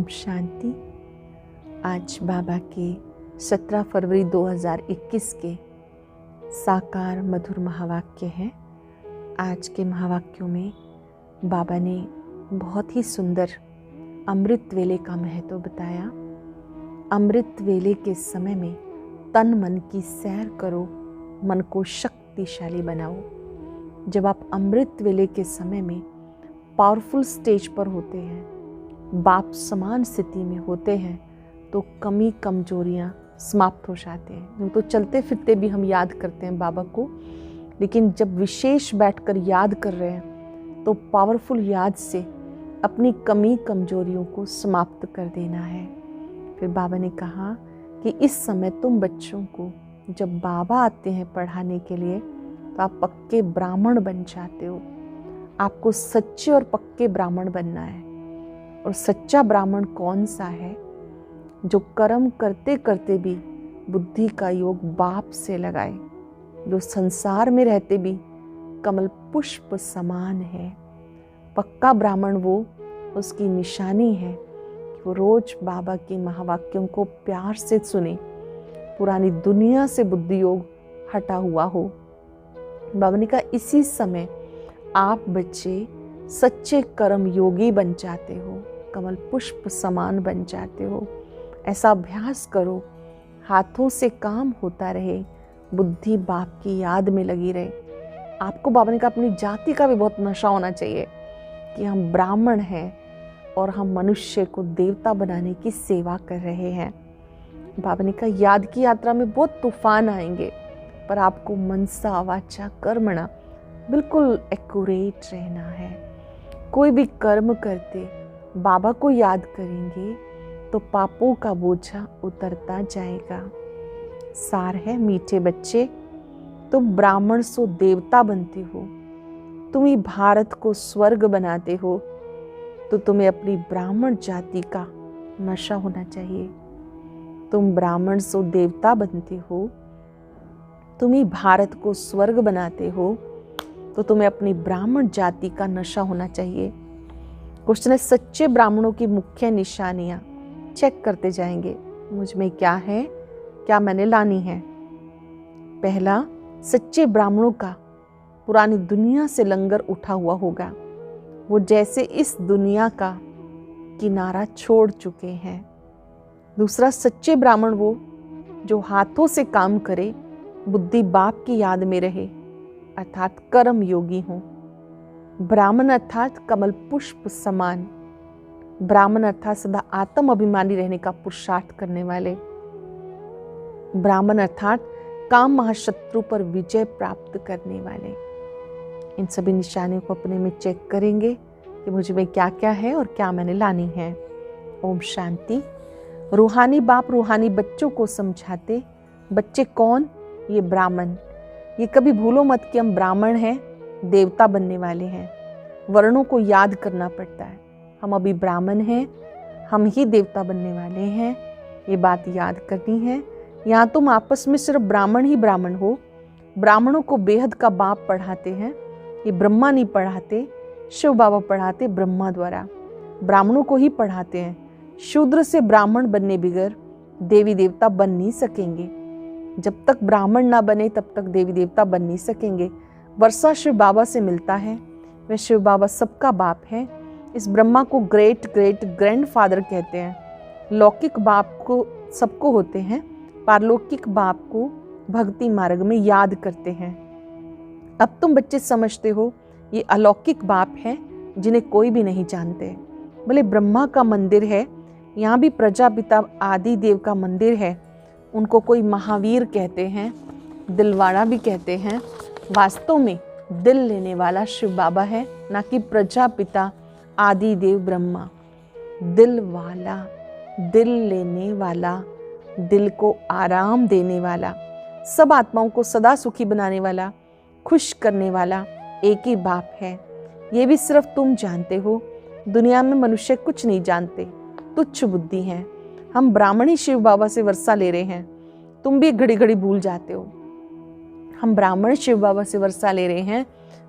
शांति। आज बाबा के 17 फरवरी 2021 के साकार मधुर महावाक्य हैं। आज के महावाक्यों में बाबा ने बहुत ही सुंदर अमृत वेले का महत्व बताया। अमृत वेले के समय में तन मन की सैर करो, मन को शक्तिशाली बनाओ। जब आप अमृत वेले के समय में पावरफुल स्टेज पर होते हैं, बाप समान स्थिति में होते हैं, तो कमी कमजोरियां समाप्त हो जाते हैं। तो चलते फिरते भी हम याद करते हैं बाबा को, लेकिन जब विशेष बैठकर याद कर रहे हैं तो पावरफुल याद से अपनी कमी कमजोरियों को समाप्त कर देना है। फिर बाबा ने कहा कि इस समय तुम बच्चों को जब बाबा आते हैं पढ़ाने के लिए तो आप पक्के ब्राह्मण बन जाते हो। आपको सच्चे और पक्के ब्राह्मण बनना है। और सच्चा ब्राह्मण कौन सा है? जो कर्म करते करते भी बुद्धि का योग बाप से लगाए, जो संसार में रहते भी कमल पुष्प समान है। पक्का ब्राह्मण वो, उसकी निशानी है कि वो रोज बाबा के महावाक्यों को प्यार से सुने, पुरानी दुनिया से बुद्धि योग हटा हुआ हो। बाबा ने कहा इसी समय आप बच्चे सच्चे कर्म योगी बन जाते हो, कमल पुष्प समान बन जाते हो। ऐसा अभ्यास करो, हाथों से काम होता रहे, बुद्धि बाप की याद में लगी रहे। आपको बाबा ने कहा अपनी जाति का भी बहुत नशा होना चाहिए कि हम ब्राह्मण हैं और हम मनुष्य को देवता बनाने की सेवा कर रहे हैं। बाबा ने कहा याद की यात्रा में बहुत तूफान आएंगे, पर आपको मनसा वाचा कर्मणा बिल्कुल एक्यूरेट रहना है। कोई भी कर्म करते बाबा को याद करेंगे तो पापों का बोझा उतरता जाएगा। सार है मीठे बच्चे, तुम ब्राह्मण सो देवता बनते हो। तुम ही भारत को स्वर्ग बनाते हो, तो तुम्हें अपनी ब्राह्मण जाति का नशा होना चाहिए। तुम ब्राह्मण सो देवता बनते हो, तुम ही भारत को स्वर्ग बनाते हो, तो तुम्हें अपनी ब्राह्मण जाति का नशा होना चाहिए। क्वेश्चन है सच्चे ब्राह्मणों की मुख्य निशानियां। चेक करते जाएंगे मुझ में क्या है, क्या मैंने लानी है। पहला, सच्चे ब्राह्मणों का पुरानी दुनिया से लंगर उठा हुआ होगा। वो जैसे इस दुनिया का किनारा छोड़ चुके हैं। दूसरा, सच्चे ब्राह्मण वो जो हाथों से काम करे, बुद्धि बाप की याद में रहे, अर्थात कर्म योगी हों। ब्राह्मण अर्थात कमल पुष्प समान। ब्राह्मण अर्थात सदा आत्म अभिमानी रहने का पुरुषार्थ करने वाले। ब्राह्मण अर्थात काम महाशत्रु पर विजय प्राप्त करने वाले। इन सभी निशानियों को अपने में चेक करेंगे कि मुझ में क्या क्या है और क्या मैंने लानी है। ओम शांति। रूहानी बाप रूहानी बच्चों को समझाते। बच्चे कौन? ये ब्राह्मण। ये कभी भूलो मत कि हम ब्राह्मण हैं, देवता बनने वाले हैं। वर्णों को याद करना पड़ता है। हम अभी ब्राह्मण हैं, हम ही देवता बनने वाले हैं, ये बात याद करनी है। यहाँ तुम आपस में सिर्फ ब्राह्मण ही ब्राह्मण हो। ब्राह्मणों को बेहद का बाप पढ़ाते हैं। ये ब्रह्मा नहीं पढ़ाते, शिव बाबा पढ़ाते ब्रह्मा द्वारा। ब्राह्मणों को ही पढ़ाते हैं। शूद्र से ब्राह्मण बनने बगैर देवी देवता बन नहीं सकेंगे। जब तक ब्राह्मण ना बने तब तक देवी देवता बन नहीं सकेंगे। वर्षा शिव बाबा से मिलता है, वह शिव बाबा सबका बाप है। इस ब्रह्मा को ग्रेट ग्रेट ग्रैंडफादर कहते हैं। लौकिक बाप को सबको होते हैं, पारलौकिक बाप को भक्ति मार्ग में याद करते हैं। अब तुम बच्चे समझते हो ये अलौकिक बाप हैं जिन्हें कोई भी नहीं जानते। भले ब्रह्मा का मंदिर है, यहाँ भी प्रजापिता आदि देव का मंदिर है। उनको कोई महावीर कहते हैं, दिलवाड़ा भी कहते हैं। वास्तव में दिल लेने वाला शिव बाबा है, ना कि प्रजापिता आदि देव ब्रह्मा। दिल वाला, दिल लेने वाला, दिल को आराम देने वाला, सब आत्माओं को सदा सुखी बनाने वाला, खुश करने वाला एक ही बाप है। ये भी सिर्फ तुम जानते हो। दुनिया में मनुष्य कुछ नहीं जानते, तुच्छ बुद्धि हैं। हम ब्राह्मणी शिव बाबा से वर्षा ले रहे हैं। तुम भी घड़ी घड़ी भूल जाते हो। हम ब्राह्मण शिव बाबा से वर्षा ले रहे हैं।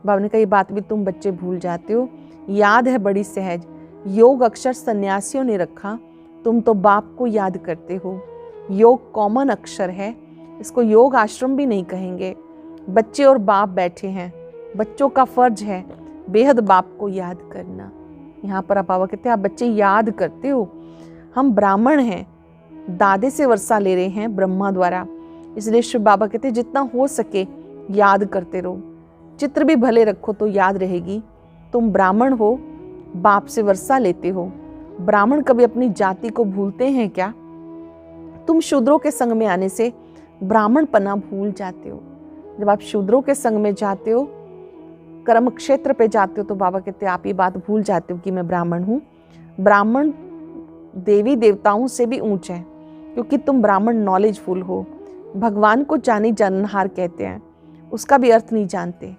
बाबा ने कहा ये बात भी तुम बच्चे भूल जाते हो। याद है बड़ी सहज, योग अक्षर सन्यासियों ने रखा, तुम तो बाप को याद करते हो। योग कॉमन अक्षर है, इसको योग आश्रम भी नहीं कहेंगे। बच्चे और बाप बैठे हैं, बच्चों का फर्ज है बेहद बाप को याद करना। यहाँ पर बाबा कहते हैं आप बच्चे याद करते हो। हम ब्राह्मण हैं, दादे से वर्षा ले रहे हैं ब्रह्मा द्वारा, इसलिए शिव बाबा कहते हैं जितना हो सके याद करते रहो। चित्र भी भले रखो तो याद रहेगी। तुम ब्राह्मण हो, बाप से वर्षा लेते हो। ब्राह्मण कभी अपनी जाति को भूलते हैं क्या? तुम शूद्रों के संग में आने से ब्राह्मणपना भूल जाते हो। जब आप शूद्रों के संग में जाते हो, कर्म क्षेत्र पे जाते हो, तो बाबा कहते हैं आप ये बात भूल जाते हो कि मैं ब्राह्मण हूँ। ब्राह्मण देवी देवताओं से भी ऊंच है, क्योंकि तुम ब्राह्मण नॉलेजफुल हो। भगवान को जानी जानहार कहते हैं, उसका भी अर्थ नहीं जानते।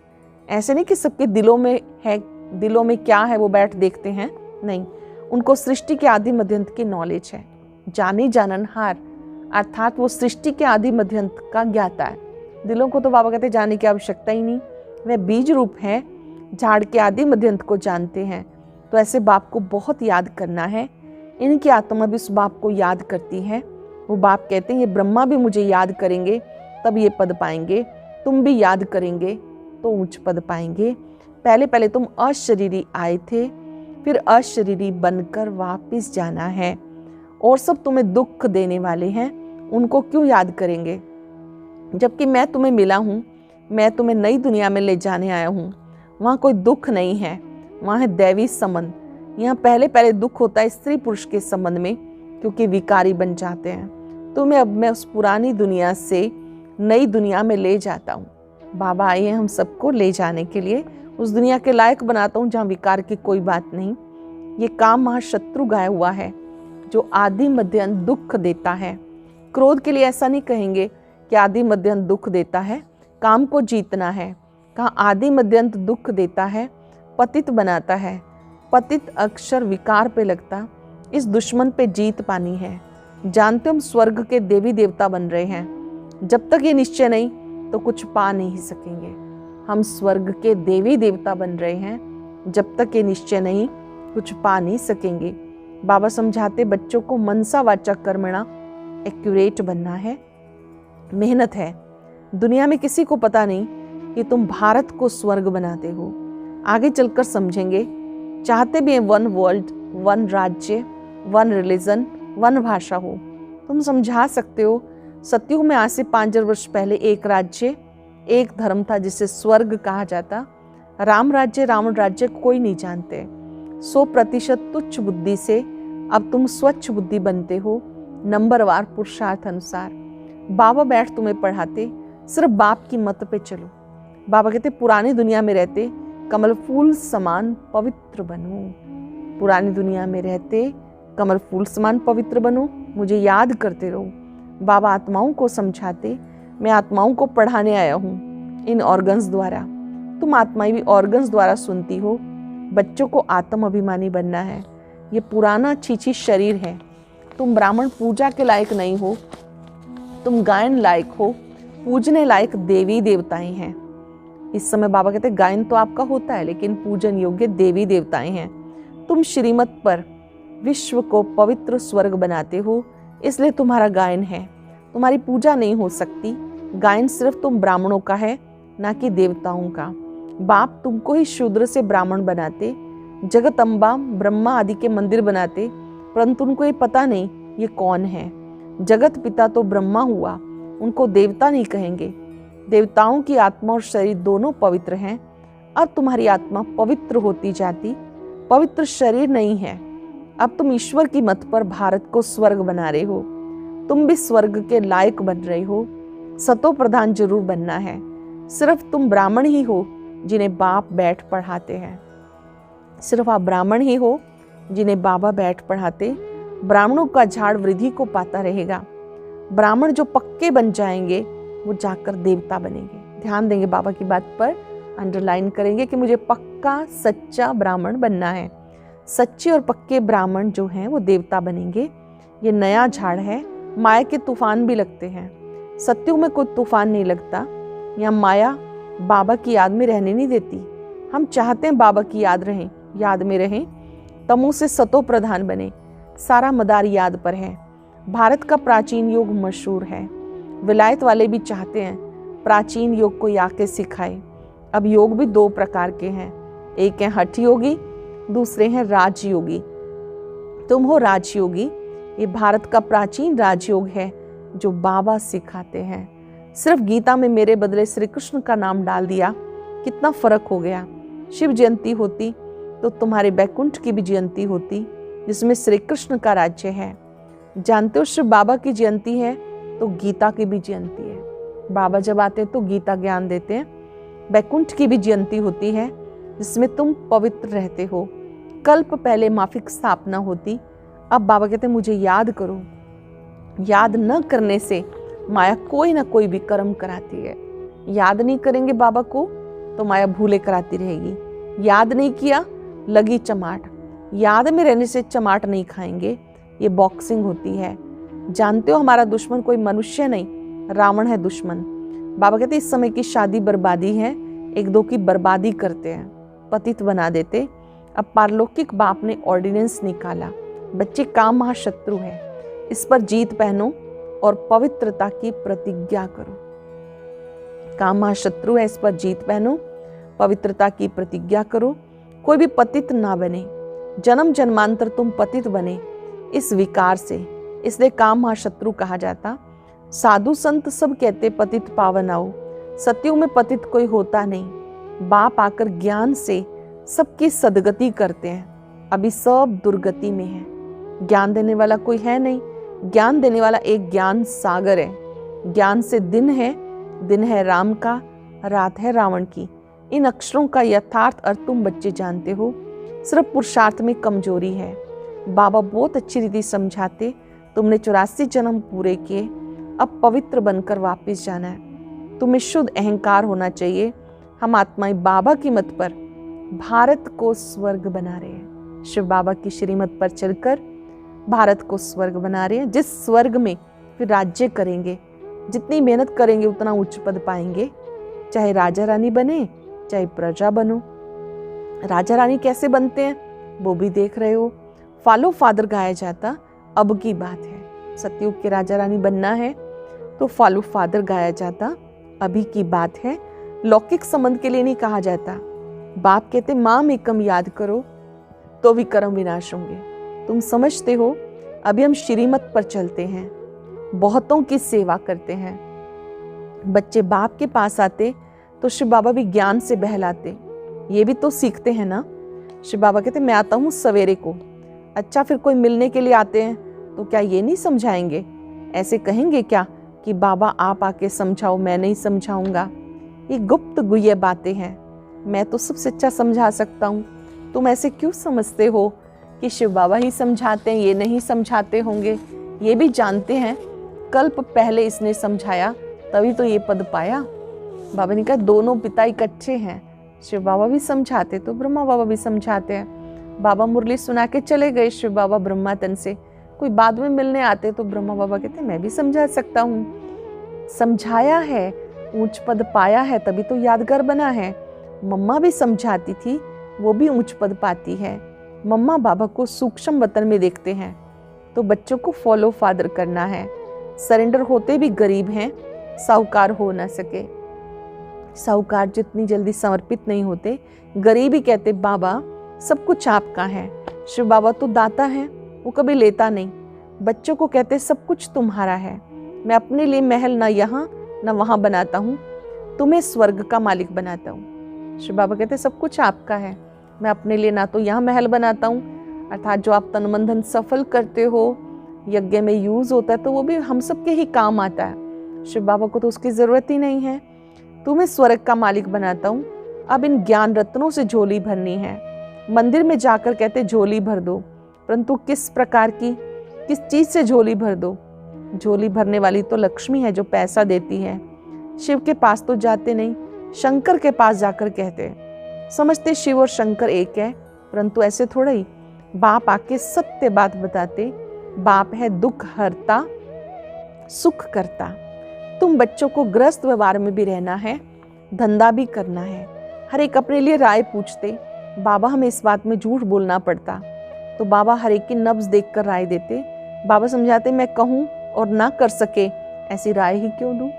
ऐसे नहीं कि सबके दिलों में है, दिलों में क्या है वो बैठ देखते हैं, नहीं, उनको सृष्टि के आदि मध्यंत की नॉलेज है। जानी जाननहार अर्थात वो सृष्टि के आदि मध्यंत का ज्ञाता है। दिलों को तो बाबा कहते जानने की आवश्यकता ही नहीं, वह बीज रूप है, झाड़ के आदि मध्यंत को जानते हैं। तो ऐसे बाप को बहुत याद करना है। इनकी आत्मा भी उस बाप को याद करती है। वो बाप कहते हैं ये ब्रह्मा भी मुझे याद करेंगे तब ये पद पाएंगे, तुम भी याद करेंगे तो ऊंच पद पाएंगे। पहले पहले तुम अशरीरी आए थे, फिर अशरीरी बनकर वापस जाना है। और सब तुम्हें दुख देने वाले हैं, उनको क्यों याद करेंगे? जबकि मैं तुम्हें मिला हूँ, मैं तुम्हें नई दुनिया में ले जाने आया हूँ। वहाँ कोई दुख नहीं है, वहाँ है दैवी संबंध। यहाँ पहले पहले दुख होता है स्त्री पुरुष के संबंध में, क्योंकि विकारी बन जाते हैं। तुम्हें अब मैं उस पुरानी दुनिया से नई दुनिया में ले जाता हूँ। बाबा आए हैं हम सबको ले जाने के लिए, उस दुनिया के लायक बनाता हूँ जहाँ विकार की कोई बात नहीं। ये काम महाशत्रु गाया हुआ है जो आदि मध्यांत दुख देता है। क्रोध के लिए ऐसा नहीं कहेंगे कि आदि मध्यांत दुख देता है, काम को जीतना है। कहाँ आदि मध्यांत दुख देता है, पतित बनाता है। पतित अक्षर विकार पे लगता, इस दुश्मन पे जीत पानी है। जानते हो हम स्वर्ग के देवी देवता बन रहे हैं, जब तक ये निश्चय नहीं तो कुछ पा नहीं सकेंगे। हम स्वर्ग के देवी देवता बन रहे हैं, जब तक ये निश्चय नहीं कुछ पा नहीं सकेंगे। बाबा समझाते बच्चों को मनसा वाचा कर्मणा एक्यूरेट बनना है, मेहनत है। दुनिया में किसी को पता नहीं कि तुम भारत को स्वर्ग बनाते हो। आगे चलकर समझेंगे। चाहते भी हैं वन वर्ल्ड, वन राज्य, वन रिलीजन, वन भाषा हो। तुम समझा सकते हो सतयुग में आज से 5000 वर्ष पहले एक राज्य, एक धर्म था जिसे स्वर्ग कहा जाता। राम राज्य, रावण राज्य कोई नहीं जानते। 100% तुच्छ बुद्धि से अब तुम स्वच्छ बुद्धि बनते हो, नंबरवार पुरुषार्थ अनुसार। बाबा बैठ तुम्हें पढ़ाते, सिर्फ बाप की मत पे चलो। बाबा कहते पुरानी दुनिया में रहते कमल फूल समान पवित्र बनो। पुरानी दुनिया में रहते कमल फूल समान पवित्र बनो, मुझे याद करते रहो। बाबा आत्माओं को समझाते, मैं आत्माओं को पढ़ाने आया हूँ इन ऑर्गन्स द्वारा। तुम आत्माएं भी ऑर्गन्स द्वारा सुनती हो। बच्चों को आत्म अभिमानी बनना है। ये पुराना छीछी शरीर है। तुम ब्राह्मण पूजा के लायक नहीं हो, तुम गायन लायक हो, पूजने लायक देवी देवताएं हैं। इस समय बाबा कहते हैं गायन तो आपका होता है, लेकिन पूजन योग्य देवी देवताएं हैं। तुम श्रीमत पर विश्व को पवित्र स्वर्ग बनाते हो, इसलिए तुम्हारा गायन है। तुम्हारी पूजा नहीं हो सकती। गायन सिर्फ तुम ब्राह्मणों का है, ना कि देवताओं का। बाप तुमको ही शूद्र से ब्राह्मण बनाते, जगत अम्बा ब्रह्मा आदि के मंदिर बनाते, परंतु उनको ये पता नहीं ये कौन है। जगत पिता तो ब्रह्मा हुआ, उनको देवता नहीं कहेंगे। देवताओं की आत्मा और शरीर दोनों पवित्र हैं। अब तुम्हारी आत्मा पवित्र होती जाती, पवित्र शरीर नहीं है। अब तुम ईश्वर की मत पर भारत को स्वर्ग बना रहे हो। तुम भी स्वर्ग के लायक बन रहे हो। सतो प्रधान जरूर बनना है। सिर्फ तुम ब्राह्मण ही हो जिन्हें बाप बैठ पढ़ाते हैं। सिर्फ आप ब्राह्मण ही हो जिन्हें बाबा बैठ पढ़ाते। ब्राह्मणों का झाड़ वृद्धि को पाता रहेगा। ब्राह्मण जो पक्के बन जाएंगे वो जाकर देवता बनेंगे। ध्यान देंगे बाबा की बात पर, अंडरलाइन करेंगे कि मुझे पक्का सच्चा ब्राह्मण बनना है। सच्चे और पक्के ब्राह्मण जो हैं वो देवता बनेंगे। ये नया झाड़ है। माया के तूफान भी लगते हैं, सत्युग में कोई तूफान नहीं लगता। यहाँ माया बाबा की याद में रहने नहीं देती। हम चाहते हैं बाबा की याद में रहें, तमो से सतो प्रधान बने। सारा मदार याद पर है। भारत का प्राचीन योग मशहूर है। विलायत वाले भी चाहते हैं प्राचीन योग को आके सिखाए। अब योग भी दो प्रकार के हैं, एक है हठ योगी, दूसरे हैं राजयोगी। तुम हो राजयोगी। ये भारत का प्राचीन राजयोग है जो बाबा सिखाते हैं। सिर्फ गीता में मेरे बदले श्री कृष्ण का नाम डाल दिया, कितना फर्क हो गया। शिव जयंती होती तो तुम्हारे बैकुंठ की भी जयंती होती, जिसमें श्री कृष्ण का राज्य है। जानते हो शिव बाबा की जयंती है तो गीता की भी जयंती है। बाबा जब आते हैं तो गीता ज्ञान देते हैं। बैकुंठ की भी जयंती होती है जिसमें तुम पवित्र रहते हो। कल्प पहले माफिक स्थापना होती, अब बाबा कहते मुझे याद करो। याद न करने से माया कोई ना कोई भी कर्म कराती है। याद नहीं करेंगे बाबा को तो माया भूले कराती रहेगी। याद नहीं किया, लगी चमाट। याद में रहने से चमाट नहीं खाएंगे, ये बॉक्सिंग होती है। जानते हो हमारा दुश्मन कोई मनुष्य नहीं, रावण है दुश्मन। बाबा कहते इस समय की शादी बर्बादी है, एक दो की बर्बादी करते हैं, पतित बना देते। अब पारलौकिक बाप ने ऑर्डिनेंस निकाला, बच्चे काम महाशत्रु है, इस पर जीत पहनो और पवित्रता की प्रतिज्ञा करो। काम महाशत्रु है, इस पर जीत पहनो, पवित्रता की प्रतिज्ञा करो। कोई भी पतित ना बने, जन्म जन्मांतर तुम पतित बने इस विकार से, इसलिए काम महाशत्रु कहा जाता। साधु संत सब कहते पतित पावन आओ, सत्युग में पतित कोई होता नहीं। बाप आकर ज्ञान से सबकी सदगति करते हैं। अभी सब दुर्गति में है, ज्ञान देने वाला कोई है नहीं। ज्ञान देने वाला एक ज्ञान सागर है। ज्ञान से दिन है राम का, रात है रावण की। इन अक्षरों का यथार्थ अर्थ तुम बच्चे जानते हो, सिर्फ पुरुषार्थ में कमजोरी है। बाबा बहुत अच्छी रीति समझाते, तुमने 84 जन्म पूरे किए, अब पवित्र बनकर वापस जाना है। तुम्हें शुद्ध अहंकार होना चाहिए। हम आत्माएं बाबा की मत पर भारत को स्वर्ग बना रहे हैं। शिव बाबा की श्रीमत पर चलकर भारत को स्वर्ग बना रहे हैं, जिस स्वर्ग में फिर राज्य करेंगे। जितनी मेहनत करेंगे उतना उच्च पद पाएंगे। चाहे राजा रानी बने, चाहे प्रजा बनो। राजा रानी कैसे बनते हैं वो भी देख रहे हो। फॉलो फादर गाया जाता, अब की बात है। सतयुग के राजा रानी बनना है तो फॉलो फादर गाया जाता, अभी की बात है। लौकिक संबंध के लिए नहीं कहा जाता। बाप कहते माम एकम याद करो तो विक्रम विनाश होंगे। तुम समझते हो, अभी हम श्रीमत पर चलते हैं, बहुतों की सेवा करते हैं। बच्चे बाप के पास आते तो शिव बाबा भी ज्ञान से बहलाते, ये भी तो सीखते हैं ना। शिव बाबा कहते मैं आता हूँ सवेरे को। अच्छा, फिर कोई मिलने के लिए आते हैं तो क्या ये नहीं समझाएंगे? ऐसे कहेंगे क्या कि बाबा आप आके समझाओ, मैं नहीं समझाऊंगा? ये गुप्त गुह्य बातें हैं, मैं तो सबसे अच्छा समझा सकता हूँ। तुम ऐसे क्यों समझते हो कि शिव बाबा ही समझाते हैं, ये नहीं समझाते होंगे? ये भी जानते हैं कल्प पहले इसने समझाया तभी तो ये पद पाया। बाबा ने कहा दोनों पिता इकट्ठे हैं, शिव बाबा भी समझाते तो ब्रह्मा बाबा भी समझाते हैं। बाबा मुरली सुना के चले गए शिव बाबा ब्रह्मा तन से, कोई बाद में मिलने आते तो ब्रह्मा बाबा कहते मैं भी समझा सकता हूँ। समझाया है, ऊंच पद पाया है, तभी तो यादगार बना है। मम्मा भी समझाती थी, वो भी ऊंच पद पाती है। मम्मा बाबा को सूक्ष्म वतन में देखते हैं तो बच्चों को फॉलो फादर करना है। सरेंडर होते भी गरीब हैं, साहूकार हो ना सके। साहूकार जितनी जल्दी समर्पित नहीं होते, गरीब ही कहते बाबा सब कुछ आपका है। शिव बाबा तो दाता है, वो कभी लेता नहीं। बच्चों को कहते सब कुछ तुम्हारा है, मैं अपने लिए महल ना यहाँ ना वहाँ बनाता हूँ, तुम्हें स्वर्ग का मालिक बनाता हूँ। शिव बाबा कहते सब कुछ आपका है, मैं अपने लिए ना तो यहाँ महल बनाता हूँ, अर्थात जो आप तन मन धन सफल करते हो, यज्ञ में यूज होता है तो वो भी हम सबके ही काम आता है। शिव बाबा को तो उसकी जरूरत ही नहीं है। तुम्हें स्वर्ग का मालिक बनाता हूँ। अब इन ज्ञान रत्नों से झोली भरनी है। मंदिर में जाकर कहते झोली भर दो, परंतु किस प्रकार की, किस चीज से झोली भर दो? झोली भरने वाली तो लक्ष्मी है जो पैसा देती है। शिव के पास तो जाते नहीं, शंकर के पास जाकर कहते, समझते शिव और शंकर एक है, परंतु ऐसे थोड़ा ही। बाप आके सत्य बात बताते, बाप है दुख हरता सुख करता। तुम बच्चों को गृहस्थ व्यवहार में भी रहना है, धंधा भी करना है। हर एक अपने लिए राय पूछते, बाबा हमें इस बात में झूठ बोलना पड़ता, तो बाबा हर एक की नब्ज देखकर राय देते। बाबा समझाते मैं कहूँ और ना कर सके ऐसी राय ही क्यों दूँ।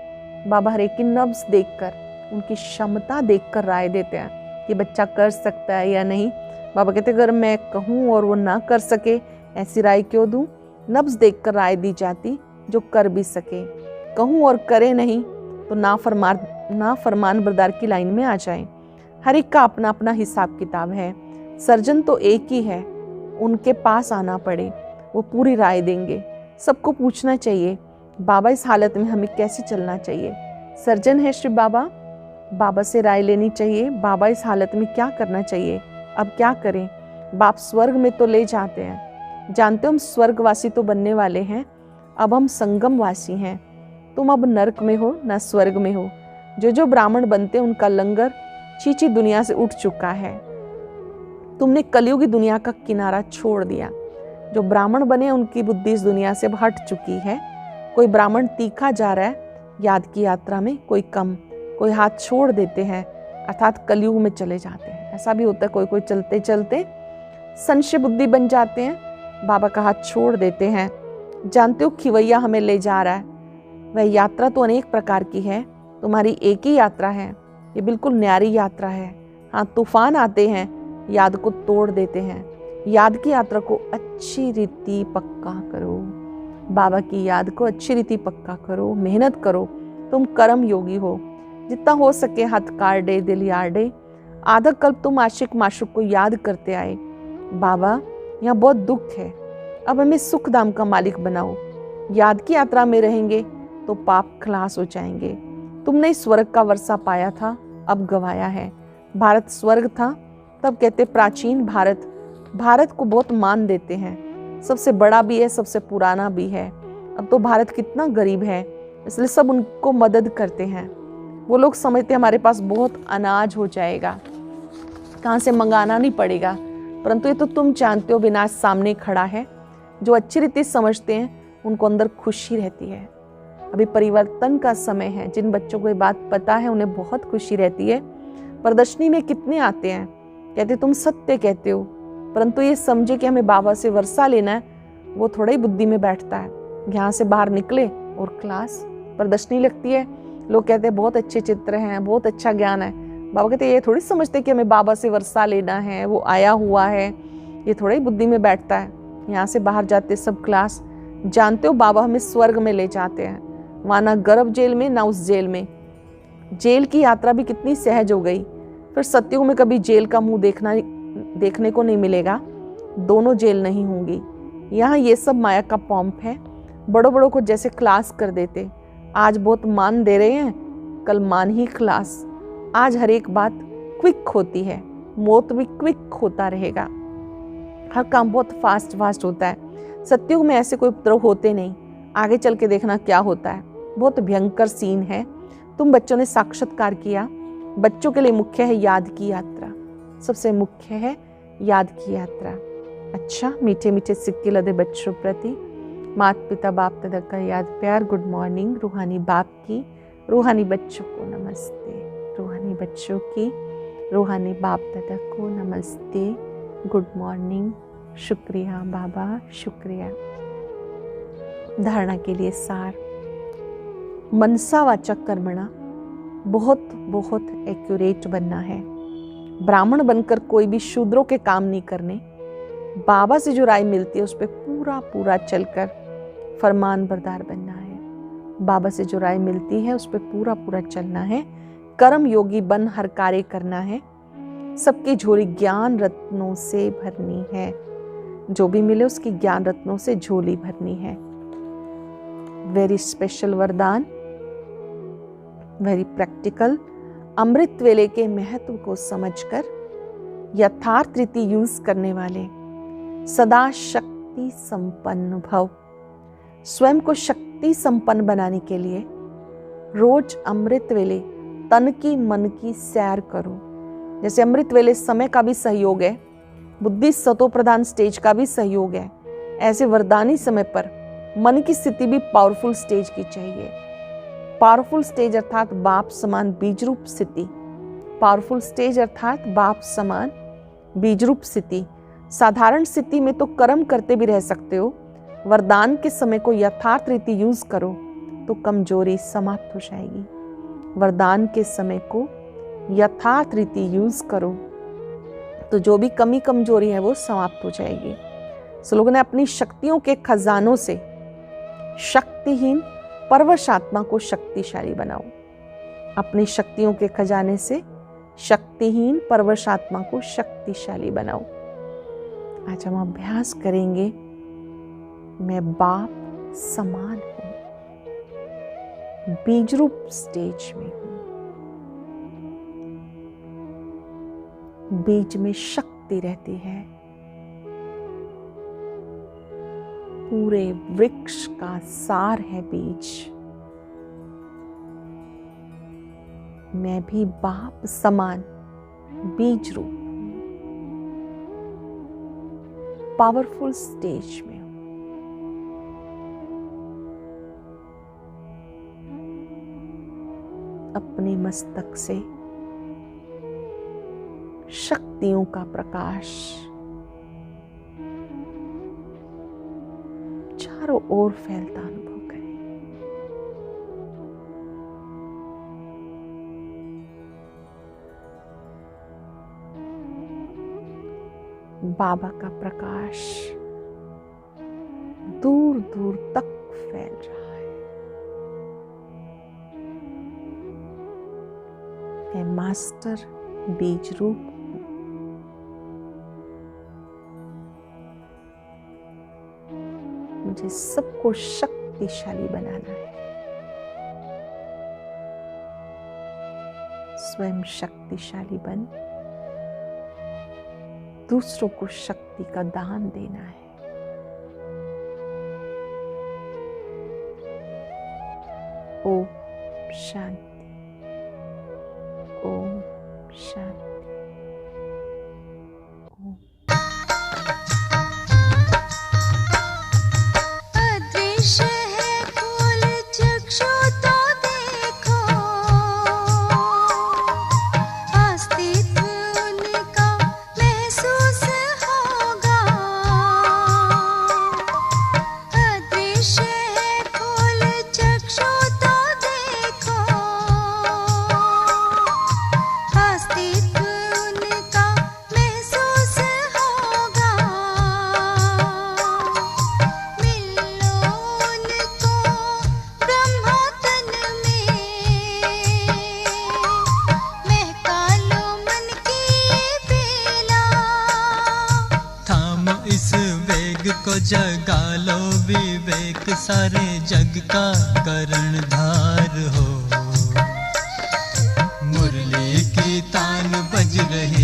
बाबा हर एक की नब्ज देखकर, उनकी क्षमता देखकर राय देते हैं कि बच्चा कर सकता है या नहीं। बाबा कहते अगर मैं कहूँ और वो ना कर सके ऐसी राय क्यों दूँ। नब्ज देखकर राय दी जाती जो कर भी सके। कहूँ और करे नहीं तो नाफरमान बरदार की लाइन में आ जाए। हर एक का अपना अपना हिसाब किताब है। सर्जन तो एक ही है, उनके पास आना पड़े वो पूरी राय देंगे। सबको पूछना चाहिए बाबा इस हालत में हमें कैसे चलना चाहिए। सर्जन है श्री बाबा, बाबा से राय लेनी चाहिए। बाबा इस हालत में क्या करना चाहिए, अब क्या करें। बाप स्वर्ग में तो ले जाते हैं, जानते हो हम स्वर्गवासी तो बनने वाले हैं, अब हम संगमवासी हैं। तुम अब नरक में हो ना स्वर्ग में हो। जो ब्राह्मण बनते हैं उनका लंगर चीची दुनिया से उठ चुका है। तुमने कलयुगी दुनिया का किनारा छोड़ दिया। जो ब्राह्मण बने उनकी बुद्धि इस दुनिया से अब हट चुकी है। कोई ब्राह्मण तीखा जा रहा है याद की यात्रा में, कोई कम, कोई हाथ छोड़ देते हैं अर्थात कलयुग में चले जाते हैं। ऐसा भी होता है, कोई कोई चलते चलते संशय बुद्धि बन जाते हैं, बाबा का हाथ छोड़ देते हैं। जानते हो खिवैया हमें ले जा रहा है, वह यात्रा तो अनेक प्रकार की है, तुम्हारी एक ही यात्रा है, ये बिल्कुल न्यारी यात्रा है। हाँ, तूफान आते हैं, याद को तोड़ देते हैं। याद की यात्रा को अच्छी रीति पक्का करो, बाबा की याद को अच्छी रीति पक्का करो, मेहनत करो। तुम कर्म योगी हो, जितना हो सके हाथ काटे दिल यार्डे। आधा कल्प तुम आशिक माशुक को याद करते आए। बाबा यहाँ बहुत दुख है, अब हमें सुख धाम का मालिक बनाओ। याद की यात्रा में रहेंगे तो पाप खलास हो जाएंगे। तुमने स्वर्ग का वर्षा पाया था, अब गवाया है। भारत स्वर्ग था, तब कहते प्राचीन भारत। भारत को बहुत मान देते हैं, सबसे बड़ा भी है, सबसे पुराना भी है। अब तो भारत कितना गरीब है, इसलिए सब उनको मदद करते हैं। वो लोग समझते हमारे पास बहुत अनाज हो जाएगा, कहाँ से मंगाना नहीं पड़ेगा। परंतु ये तो तुम जानते हो विनाश सामने खड़ा है। जो अच्छी रीति समझते हैं उनको अंदर खुशी रहती है। अभी परिवर्तन का समय है, जिन बच्चों को ये बात पता है उन्हें बहुत खुशी रहती है। प्रदर्शनी में कितने आते हैं, कहते तुम सत्य कहते हो, परंतु ये समझे कि हमें बाबा से वर्षा लेना है, वो थोड़ा ही बुद्धि में बैठता है। यहाँ से बाहर निकले और क्लास प्रदर्शनी लगती है, लोग कहते हैं बहुत अच्छे चित्र हैं, बहुत अच्छा ज्ञान है। बाबा कहते ये थोड़ी समझते कि हमें बाबा से वर्षा लेना है, वो आया हुआ है, ये थोड़ा ही बुद्धि में बैठता है। यहाँ से बाहर जाते सब क्लास, जानते हो बाबा हमें स्वर्ग में ले जाते हैं। वहाँ ना गर्भ जेल में ना उस जेल में। जेल की यात्रा भी कितनी सहज हो गई। फिर सत्युग में कभी जेल का मुंह देखने को नहीं मिलेगा, दोनों जेल नहीं होंगी। यहाँ ये सब माया का पॉम्प है। बड़ों बड़ों को जैसे क्लास कर देते, आज बहुत मान दे रहे हैं, कल मान ही क्लास। आज हर एक बात क्विक होती है, मौत भी क्विक होता रहेगा। हर काम बहुत फास्ट होता है। सत्युग में ऐसे कोई उपद्रव होते नहीं। आगे चल के देखना क्या होता है, बहुत भयंकर सीन है। तुम बच्चों ने साक्षात्कार किया। बच्चों के लिए मुख्य है याद की यात्रा, सबसे मुख्य है याद की यात्रा। अच्छा, मीठे मीठे सिक्के लदे बच्चों प्रति माता पिता बाप दादा का याद प्यार। Good morning. रूहानी बाप की रूहानी बच्चों को नमस्ते। रूहानी बच्चों की रूहानी बाप दादा को नमस्ते। Good morning. शुक्रिया बाबा, शुक्रिया। धारणा के लिए सार। मनसावाचक कर्मणा, बहुत बहुत एक्यूरेट बनना है। ब्राह्मण बनकर कोई भी शूद्रों के काम नहीं करने। बाबा से जो राय मिलती है उस पर पूरा चलकर फरमान बरदार बनना है। बाबा से जो राय मिलती है उस पर पूरा चलना है। कर्म योगी बन हर कार्य करना है। सबकी झोली ज्ञान रत्नों से भरनी है। जो भी मिले उसकी ज्ञान रत्नों से झोली भरनी है। वेरी स्पेशल वरदान, वेरी प्रैक्टिकल। अमृत वेले के महत्व को समझकर यथार्थ रीति यूज करने वाले सदा शक्ति संपन्न भव। स्वयं को शक्ति संपन्न बनाने के लिए रोज अमृत वेले तन की मन की सैर करो। जैसे अमृत वेले समय का भी सहयोग है, बुद्धि सतो प्रधान स्टेज का भी सहयोग है, ऐसे वरदानी समय पर मन की स्थिति भी पावरफुल स्टेज की चाहिए। पावरफुल स्टेज अर्थात बाप समान बीज रूप स्थिति। पावरफुल स्टेज अर्थात बाप समान बीज रूप स्थिति। साधारण स्थिति में तो कर्म करते भी रह सकते हो, वरदान के समय को यथार्थ रीति यूज करो तो कमजोरी समाप्त हो जाएगी। वरदान के समय को यथार्थ रीति यूज करो तो जो भी कमी कमजोरी है वो समाप्त हो जाएगी। सो लोगों ने अपनी शक्तियों के खजानों से शक्तिहीन परवश आत्मा को शक्तिशाली बनाओ। अपनी शक्तियों के खजाने से शक्तिहीन परवश आत्मा को शक्तिशाली बनाओ। आज हम अभ्यास करेंगे, मैं बाप समान हूं, बीज रूप स्टेज में हूं, बीज में शक्ति रहती है, पूरे वृक्ष का सार है बीज। मैं भी बाप समान बीज रूप पावरफुल स्टेज में हूं। अपने मस्तक से शक्तियों का प्रकाश चारों ओर फैलता अनुभव करें। बाबा का प्रकाश दूर दूर तक फैल रहा है। मैं मास्टर बीज रूप हूं। मुझे सबको शक्तिशाली बनाना है। स्वयं शक्तिशाली बन दूसरों को शक्ति का दान देना है। ओम शांति, ओम शांति, ओम। अदृश्य है फूल चक्षु तो देखो, अस्तित्व उनका महसूस होगा। अदृश्य है फूल चक्षु तो देखो, अस्तित्व उनका महसूस होगा। मिलो उनको ब्रह्मा तन में, महका लो मन की बेला। थामो इस वेग को, जगा लो विवेक, सारे जग का कर्णधार हो। मुरली की तान बज रही